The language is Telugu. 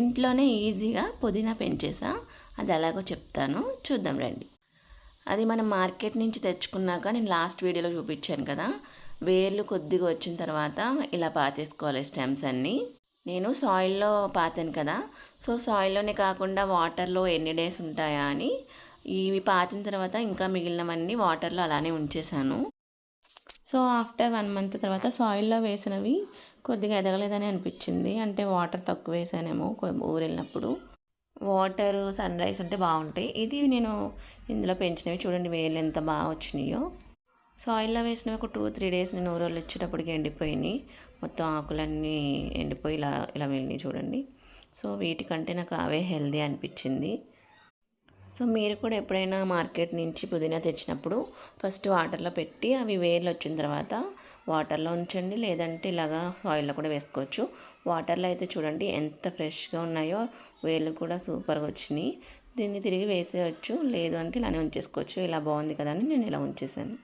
ఇంట్లోనే ఈజీగా పుదీనా పెంచేసా. అది ఎలాగో చెప్తాను, చూద్దాం రండి. అది మనం మార్కెట్ నుంచి తెచ్చుకున్నాక నేను లాస్ట్ వీడియోలో చూపించాను కదా, వేర్లు కొద్దిగా వచ్చిన తర్వాత ఇలా పాతేసుకోవాలి స్టెమ్స్ అన్నీ. నేను సాయిల్లో పాతాను కదా, సో సాయిల్లోనే కాకుండా వాటర్లో ఎన్ని డేస్ ఉంటాయా అని ఇవి పాతిన తర్వాత ఇంకా మిగిలినవన్నీ వాటర్లో అలానే ఉంచేసాను. సో ఆఫ్టర్ 1 మంత్ తర్వాత సాయిల్లో వేసినవి కొద్దిగా ఎదగలేదని అనిపించింది. అంటే వాటర్ తక్కువ వేసానేమో ఊరు వెళ్ళినప్పుడు. వాటర్ సన్ రైజ్ ఉంటే బాగుంటాయి. ఇది నేను ఇందులో పెంచినవి చూడండి, వేలు ఎంత బాగా వచ్చినాయో. సాయిల్లో వేసినవి ఒక 2-3 డేస్ నేను ఊరోళ్ళు ఇచ్చేటప్పటికి ఎండిపోయినాయి. మొత్తం ఆకులన్నీ ఎండిపోయి ఇలా ఇలా వెళ్ళినాయి చూడండి. సో వీటికంటే నాకు అవే హెల్దీ అనిపించింది. సో మీరు కూడా ఎప్పుడైనా మార్కెట్ నుంచి పుదీనా తెచ్చినప్పుడు ఫస్ట్ వాటర్లో పెట్టి అవి వేర్లు వచ్చిన తర్వాత వాటర్లో ఉంచండి, లేదంటే ఇలాగా ఆయిల్లో కూడా వేసుకోవచ్చు. వాటర్లో అయితే చూడండి ఎంత ఫ్రెష్గా ఉన్నాయో, వేర్లు కూడా సూపర్గా వచ్చినాయి. దీన్ని తిరిగి వేసేయచ్చు, లేదు అంటే ఇలానే ఉంచేసుకోవచ్చు. ఇలా బాగుంది కదా అని నేను ఇలా ఉంచేసాను.